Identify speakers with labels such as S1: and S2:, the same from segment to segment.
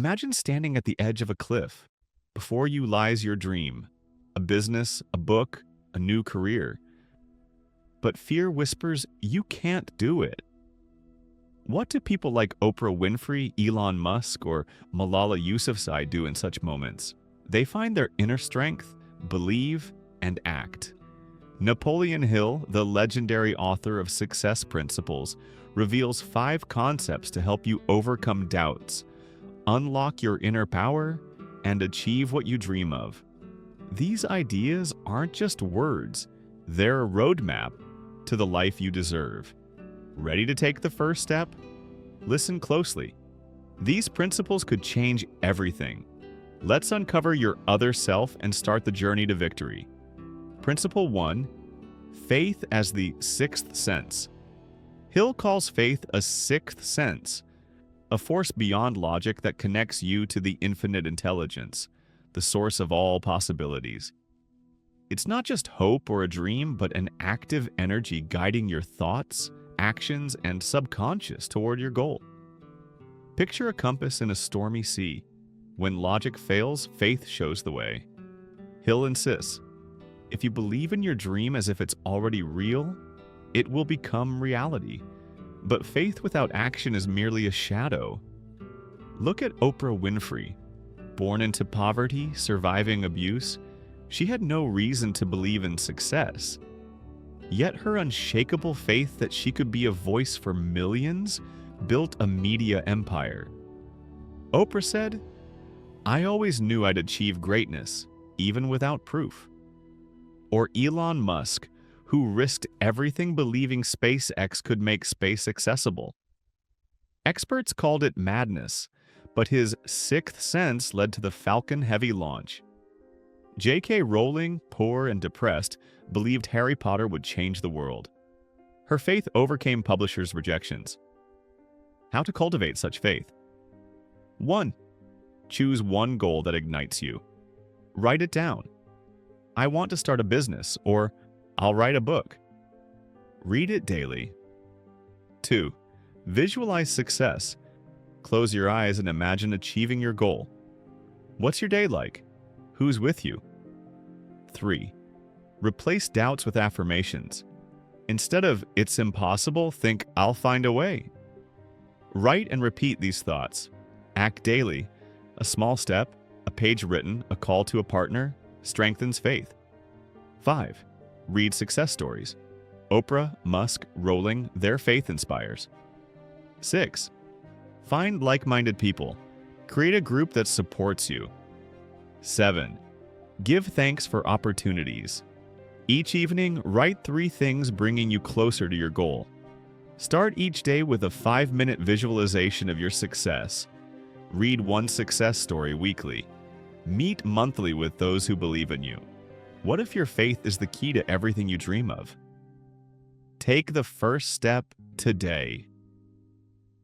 S1: Imagine standing at the edge of a cliff. Before you lies your dream, a business, a book, a new career. But fear whispers, you can't do it. What do people like Oprah Winfrey, Elon Musk, or Malala Yousafzai do in such moments? They find their inner strength, believe, and act. Napoleon Hill, the legendary author of Success Principles, reveals 5 concepts to help you overcome doubts, unlock your inner power, and achieve what you dream of. These ideas aren't just words, they're a roadmap to the life you deserve. Ready to take the first step? Listen closely. These principles could change everything. Let's uncover your other self and start the journey to victory. Principle 1. Faith as the sixth sense. Hill calls faith a sixth sense, a force beyond logic that connects you to the infinite intelligence, the source of all possibilities. It's not just hope or a dream, but an active energy guiding your thoughts, actions, and subconscious toward your goal. Picture a compass in a stormy sea. When logic fails, faith shows the way. Hill insists, if you believe in your dream as if it's already real, it will become reality. But faith without action is merely a shadow. Look at Oprah Winfrey. Born into poverty, surviving abuse, she had no reason to believe in success. Yet her unshakable faith that she could be a voice for millions built a media empire. Oprah said, "I always knew I'd achieve greatness, even without proof." Or Elon Musk, who risked everything believing SpaceX could make space accessible. Experts called it madness, but his sixth sense led to the Falcon Heavy launch. J.K. Rowling, poor and depressed, believed Harry Potter would change the world. Her faith overcame publishers' rejections. How to cultivate such faith? 1. Choose one goal that ignites you. Write it down. I want to start a business, or I'll write a book. Read it daily. 2. Visualize success. Close your eyes and imagine achieving your goal. What's your day like? Who's with you? 3. Replace doubts with affirmations. Instead of "it's impossible," think "I'll find a way." Write and repeat these thoughts. Act daily. A small step, a page written, a call to a partner, strengthens faith. 5. Read success stories. Oprah, Musk, Rowling, their faith inspires. 6. Find like-minded people. Create a group that supports you. 7. Give thanks for opportunities. Each evening, write 3 things bringing you closer to your goal. Start each day with a 5-minute visualization of your success. Read one success story weekly. Meet monthly with those who believe in you. What if your faith is the key to everything you dream of? Take the first step today.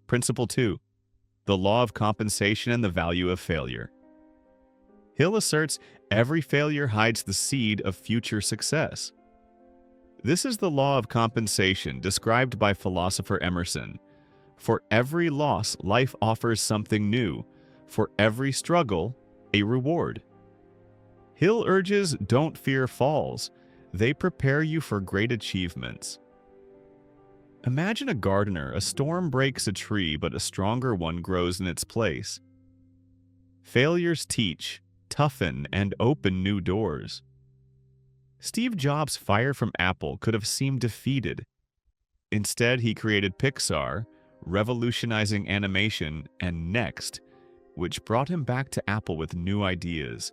S1: Principle 2. The law of compensation and the value of failure. Hill asserts every failure hides the seed of future success. This is the law of compensation described by philosopher Emerson. For every loss, life offers something new. For every struggle, a reward. Hill urges, don't fear falls. They prepare you for great achievements. Imagine a gardener. A storm breaks a tree, but a stronger one grows in its place. Failures teach, toughen, and open new doors. Steve Jobs' fire from Apple could have seemed defeated. Instead, he created Pixar, revolutionizing animation, and Next, which brought him back to Apple with new ideas.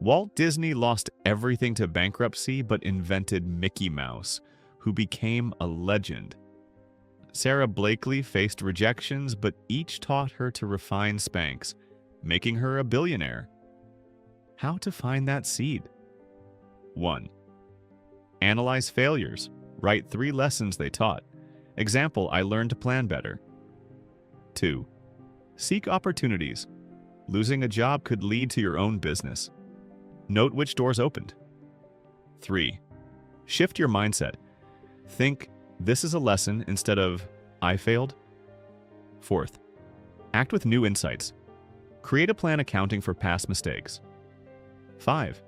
S1: Walt Disney lost everything to bankruptcy but invented Mickey Mouse, who became a legend. Sarah Blakely faced rejections, but each taught her to refine Spanx, making her a billionaire. How to find that seed? 1. Analyze failures. Write 3 lessons they taught. Example, I learned to plan better. 2. Seek opportunities. Losing a job could lead to your own business. Note which doors opened. 3. Shift your mindset. Think, this is a lesson instead of, I failed. 4th, act with new insights. Create a plan accounting for past mistakes. 5.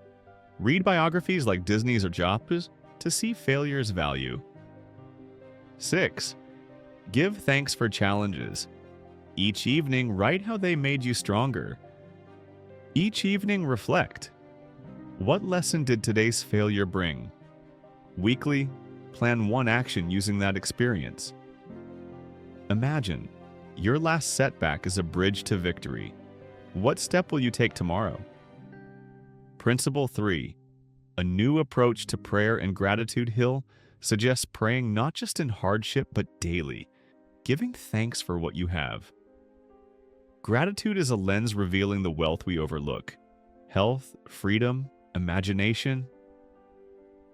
S1: Read biographies like Disney's or Jobs to see failure's value. 6. Give thanks for challenges. Each evening, write how they made you stronger. Each evening, reflect. What lesson did today's failure bring? Weekly, plan one action using that experience. Imagine, your last setback is a bridge to victory. What step will you take tomorrow? Principle 3. A new approach to prayer and gratitude. Hill suggests praying not just in hardship but daily, giving thanks for what you have. Gratitude is a lens revealing the wealth we overlook: health, freedom, imagination.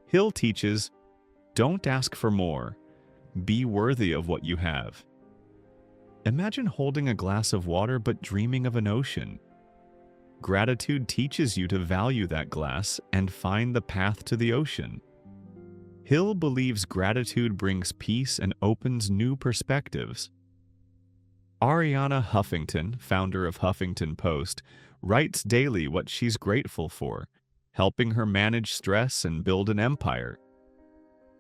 S1: Hill teaches, don't ask for more. Be worthy of what you have. Imagine holding a glass of water but dreaming of an ocean. Gratitude teaches you to value that glass and find the path to the ocean. Hill believes gratitude brings peace and opens new perspectives. Ariana Huffington, founder of Huffington Post, writes daily what she's grateful for, helping her manage stress and build an empire.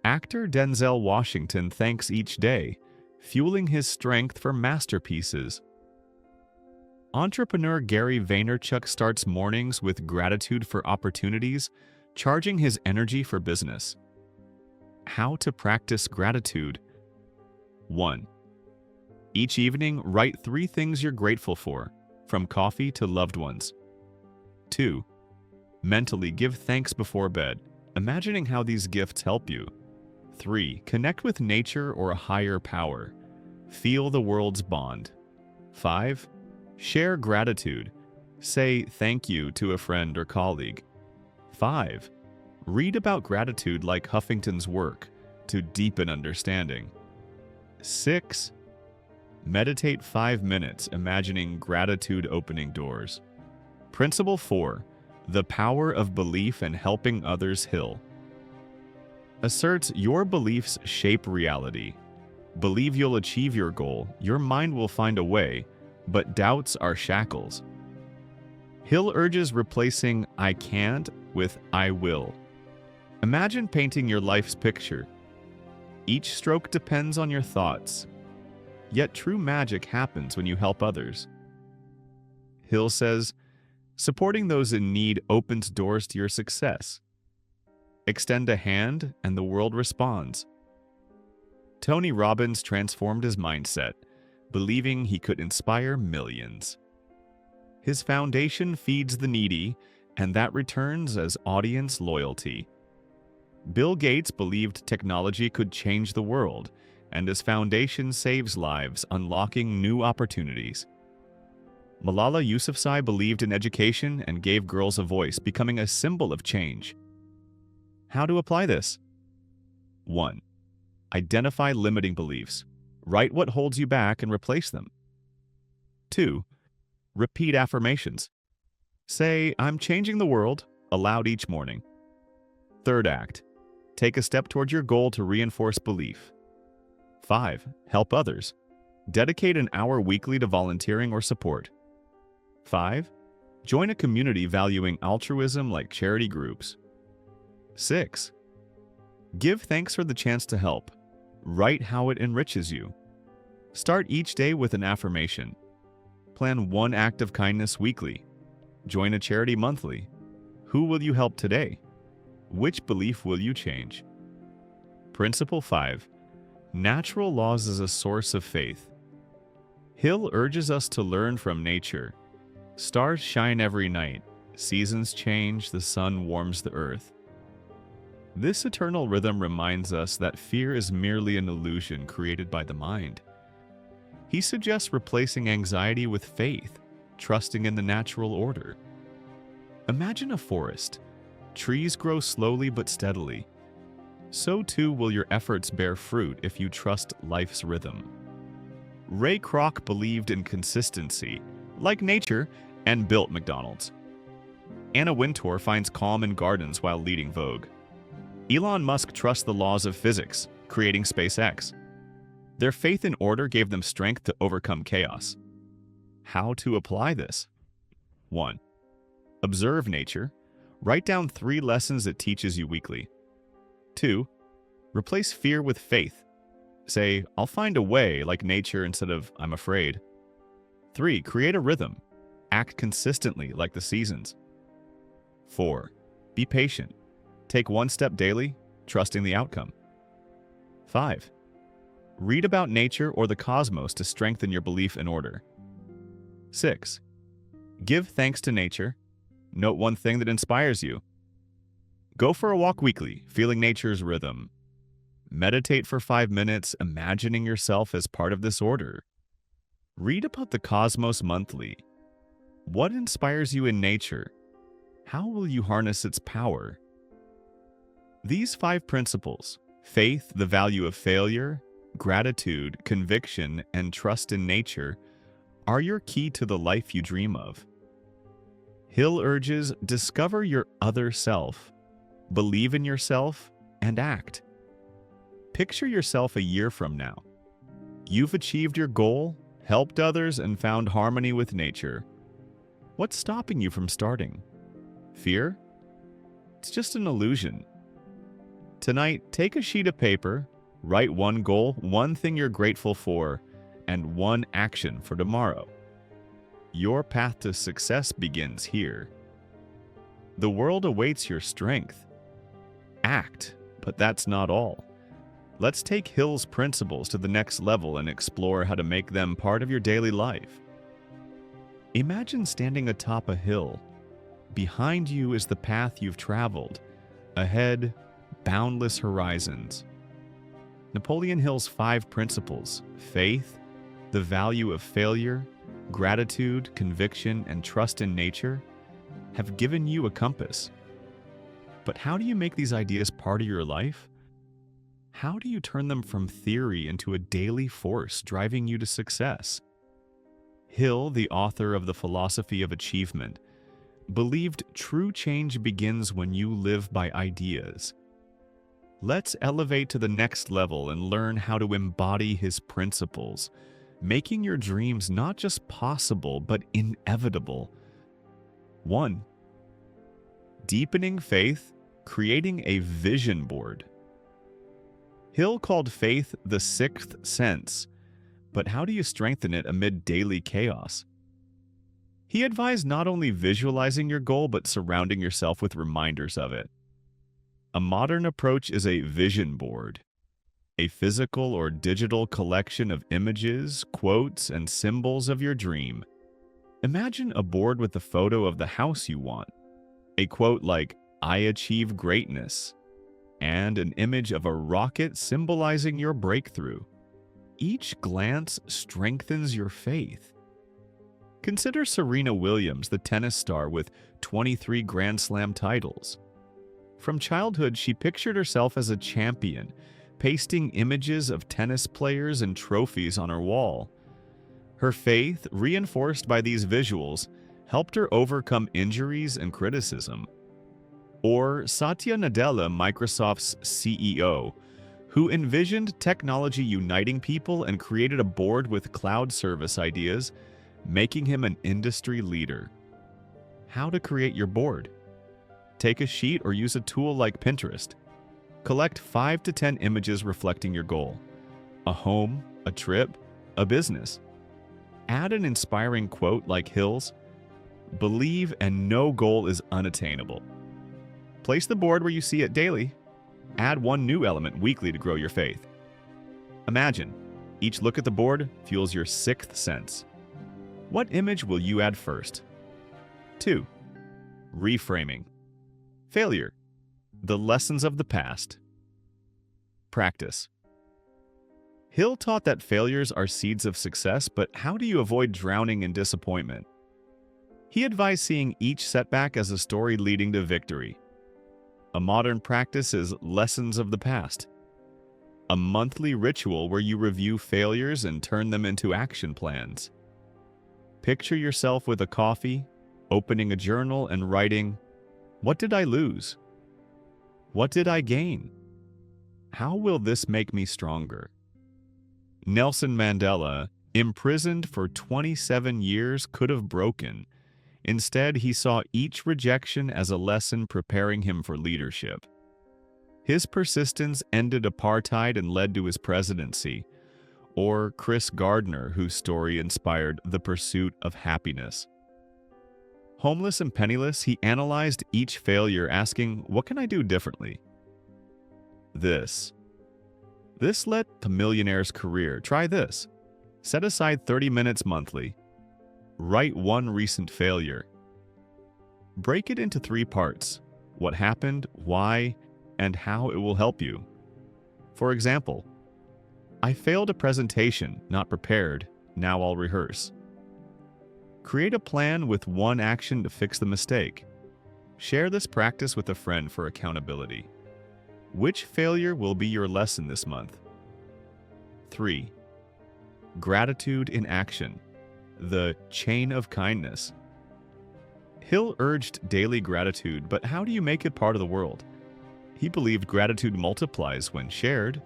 S1: Actor Denzel Washington thanks each day, fueling his strength for masterpieces. Entrepreneur Gary Vaynerchuk starts mornings with gratitude for opportunities, charging his energy for business. How to practice gratitude. 1. Each evening, write 3 things you're grateful for, from coffee to loved ones. 2. Mentally give thanks before bed, imagining how these gifts help you. 3. Connect with nature or a higher power. Feel the world's bond. 5. Share gratitude. Say thank you to a friend or colleague. 5. Read about gratitude like Huffington's work to deepen understanding. 6. Meditate 5 minutes, imagining gratitude opening doors. Principle 4. The power of belief and helping others. Hill asserts your beliefs shape reality. Believe you'll achieve your goal, your mind will find a way, but doubts are shackles. Hill urges replacing I can't with I will. Imagine painting your life's picture. Each stroke depends on your thoughts, yet true magic happens when you help others. Hill says, supporting those in need opens doors to your success. Extend a hand and the world responds. Tony Robbins transformed his mindset, believing he could inspire millions. His foundation feeds the needy, and that returns as audience loyalty. Bill Gates believed technology could change the world, and his foundation saves lives, unlocking new opportunities. Malala Yousafzai believed in education and gave girls a voice, becoming a symbol of change. How to apply this? 1. Identify limiting beliefs. Write what holds you back and replace them. 2. Repeat affirmations. Say, I'm changing the world, aloud each morning. 3rd act. Take a step toward your goal to reinforce belief. 5. Help others. Dedicate an hour weekly to volunteering or support. 5. Join a community valuing altruism like charity groups. 6. Give thanks for the chance to help. Write how it enriches you. Start each day with an affirmation. Plan one act of kindness weekly. Join a charity monthly. Who will you help today? Which belief will you change? Principle 5. Natural laws as a source of faith. Hill urges us to learn from nature. Stars shine every night. Seasons change, the sun warms the earth. This eternal rhythm reminds us that fear is merely an illusion created by the mind. He suggests replacing anxiety with faith, trusting in the natural order. Imagine a forest. Trees grow slowly but steadily. So too will your efforts bear fruit if you trust life's rhythm. Ray Kroc believed in consistency, like nature, and built McDonald's. Anna Wintour finds calm in gardens while leading Vogue. Elon Musk trusts the laws of physics, creating SpaceX. Their faith in order gave them strength to overcome chaos. How to apply this? 1. Observe nature. Write down 3 lessons it teaches you weekly. 2. Replace fear with faith. Say, I'll find a way, like nature, instead of I'm afraid. 3. Create a rhythm. Act consistently, like the seasons. 4. Be patient. Take 1 step daily, trusting the outcome. 5. Read about nature or the cosmos to strengthen your belief in order. 6. Give thanks to nature. Note 1 thing that inspires you. Go for a walk weekly, feeling nature's rhythm. Meditate for 5 minutes, imagining yourself as part of this order. Read about the cosmos monthly. What inspires you in nature? How will you harness its power? These 5 principles, faith, the value of failure, gratitude, conviction, and trust in nature, are your key to the life you dream of. Hill urges, discover your other self, believe in yourself, and act. Picture yourself a year from now. You've achieved your goal, helped others, and found harmony with nature. What's stopping you from starting? Fear? It's just an illusion. Tonight, take a sheet of paper, write 1 goal, 1 thing you're grateful for, and 1 action for tomorrow. Your path to success begins here. The world awaits your strength. Act, but that's not all. Let's take Hill's principles to the next level and explore how to make them part of your daily life. Imagine standing atop a hill. Behind you is the path you've traveled. Ahead, boundless horizons. Napoleon Hill's 5 principles, faith, the value of failure, gratitude, conviction, and trust in nature, have given you a compass. But how do you make these ideas part of your life? How do you turn them from theory into a daily force driving you to success? Hill, the author of The Philosophy of Achievement, believed true change begins when you live by ideas. Let's elevate to the next level and learn how to embody his principles, making your dreams not just possible, but inevitable. 1. Deepening faith, creating a vision board. Hill called faith the 6th sense, but how do you strengthen it amid daily chaos? He advised not only visualizing your goal, but surrounding yourself with reminders of it. A modern approach is a vision board, a physical or digital collection of images, quotes, and symbols of your dream. Imagine a board with a photo of the house you want, a quote like, "I achieve greatness," and an image of a rocket symbolizing your breakthrough. Each glance strengthens your faith. Consider Serena Williams, the tennis star with 23 Grand Slam titles. From childhood, she pictured herself as a champion, pasting images of tennis players and trophies on her wall. Her faith, reinforced by these visuals, helped her overcome injuries and criticism. Or Satya Nadella, Microsoft's CEO, who envisioned technology uniting people and created a board with cloud service ideas, making him an industry leader. How to create your board? Take a sheet or use a tool like Pinterest. Collect 5 to 10 images reflecting your goal: a home, a trip, a business. Add an inspiring quote like Hill's, "Believe and no goal is unattainable." Place the board where you see it daily. Add 1 new element weekly to grow your faith. Imagine, each look at the board fuels your 6th sense. What image will you add first? 2. Reframing. Failure. The lessons of the past. Practice. Hill taught that failures are seeds of success, but how do you avoid drowning in disappointment? He advised seeing each setback as a story leading to victory. A modern practice is lessons of the past, a monthly ritual where you review failures and turn them into action plans. Picture yourself with a coffee, opening a journal and writing, "What did I lose? What did I gain? How will this make me stronger?" Nelson Mandela, imprisoned for 27 years, could have broken. Instead, he saw each rejection as a lesson preparing him for leadership. His persistence ended apartheid and led to his presidency, or Chris Gardner, whose story inspired The Pursuit of Happiness. Homeless and penniless, he analyzed each failure, asking, "What can I do differently?" This led to millionaire's career. Try this. Set aside 30 minutes monthly. Write one recent failure. Break it into 3 parts: what happened, why, and how it will help you. For example, I failed a presentation, not prepared, now I'll rehearse. Create a plan with one action to fix the mistake. Share this practice with a friend for accountability. Which failure will be your lesson this month? 3. Gratitude in action. The chain of kindness. Hill urged daily gratitude, but how do you make it part of the world? He believed gratitude multiplies when shared.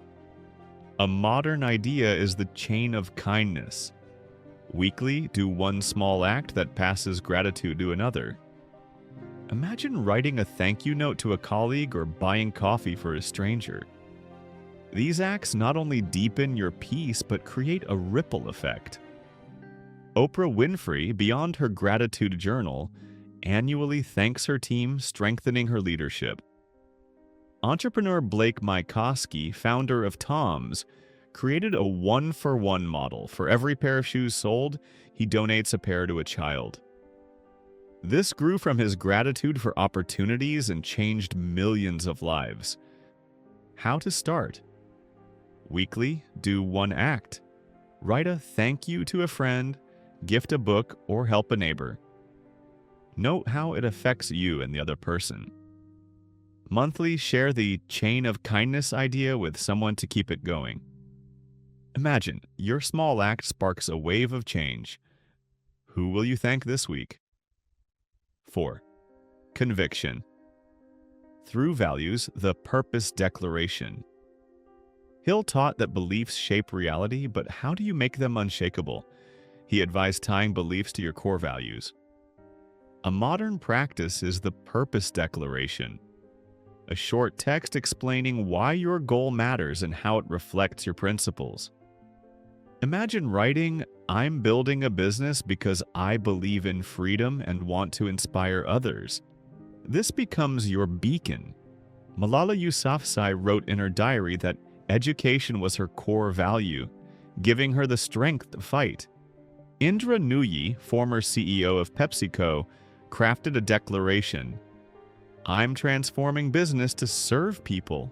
S1: A modern idea is the chain of kindness. Weekly, do one small act that passes gratitude to another. Imagine writing a thank you note to a colleague or buying coffee for a stranger. These acts not only deepen your peace, but create a ripple effect. Oprah Winfrey, beyond her gratitude journal, annually thanks her team, strengthening her leadership. Entrepreneur Blake Mycoskie, founder of Tom's, created a one-for-one model. For every pair of shoes sold, he donates a pair to a child. This grew from his gratitude for opportunities and changed millions of lives. How to start? Weekly, do one act. Write a thank you to a friend, gift a book, or help a neighbor. Note how it affects you and the other person. Monthly, share the chain of kindness idea with someone to keep it going. Imagine your small act sparks a wave of change. Who will you thank this week? 4. Conviction. Through values, the purpose declaration. Hill taught that beliefs shape reality, but how do you make them unshakable? He advised tying beliefs to your core values. A modern practice is the purpose declaration, a short text explaining why your goal matters and how it reflects your principles. Imagine writing, "I'm building a business because I believe in freedom and want to inspire others." This becomes your beacon. Malala Yousafzai wrote in her diary that education was her core value, giving her the strength to fight. Indra Nooyi, former CEO of PepsiCo, crafted a declaration, "I'm transforming business to serve people."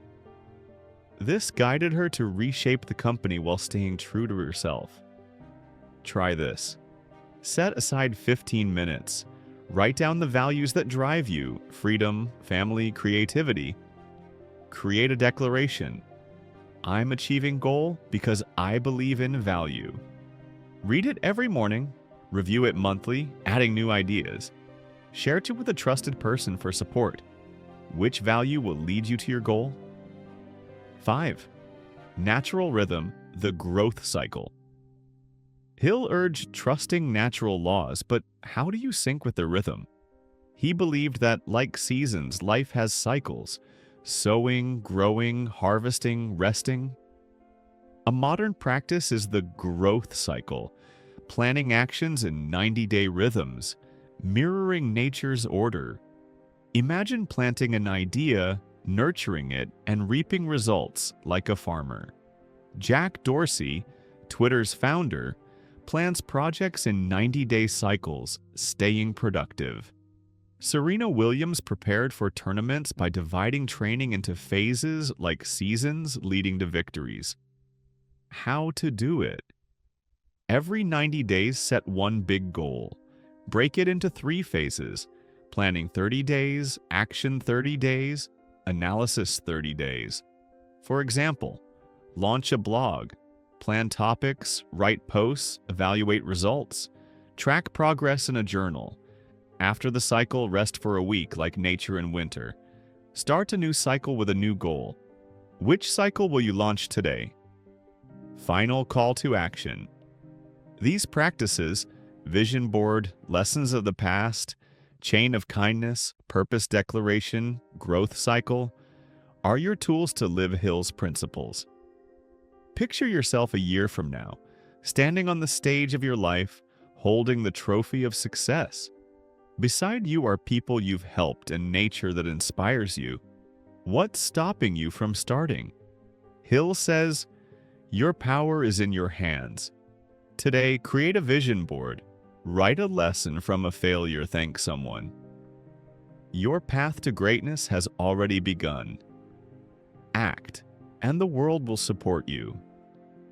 S1: This guided her to reshape the company while staying true to herself. Try this. Set aside 15 minutes. Write down the values that drive you: freedom, family, creativity. Create a declaration. I'm achieving goal because I believe in value. Read it every morning. Review it monthly, adding new ideas. Share it with a trusted person for support. Which value will lead you to your goal? 5. Natural rhythm, the growth cycle. Hill urged trusting natural laws, but how do you sync with the rhythm? He believed that, like seasons, life has cycles: sowing, growing, harvesting, resting. A modern practice is the growth cycle, planning actions in 90-day rhythms, mirroring nature's order. Imagine planting an idea, nurturing it, and reaping results like a farmer. Jack Dorsey, Twitter's founder, plans projects in 90-day cycles, staying productive. Serena Williams prepared for tournaments by dividing training into phases like seasons, leading to victories. How to do it? Every 90 days, set one big goal. Break it into 3 phases: planning 30 days, action 30 days, analysis 30 days. For example, launch a blog, plan topics, write posts, evaluate results, track progress in a journal. After the cycle, rest for a week like nature in winter. Start a new cycle with a new goal. Which cycle will you launch today? Final call to action. These practices, vision board, lessons of the past, Chain of kindness, purpose declaration, growth cycle are your tools to live Hill's principles. Picture yourself a year from now, standing on the stage of your life, holding the trophy of success. Beside you are people you've helped and nature that inspires you. What's stopping you from starting? Hill says, your power is in your hands. Today, create a vision board. Write a lesson from a failure, thank someone. Your path to greatness has already begun. Act, and the world will support you.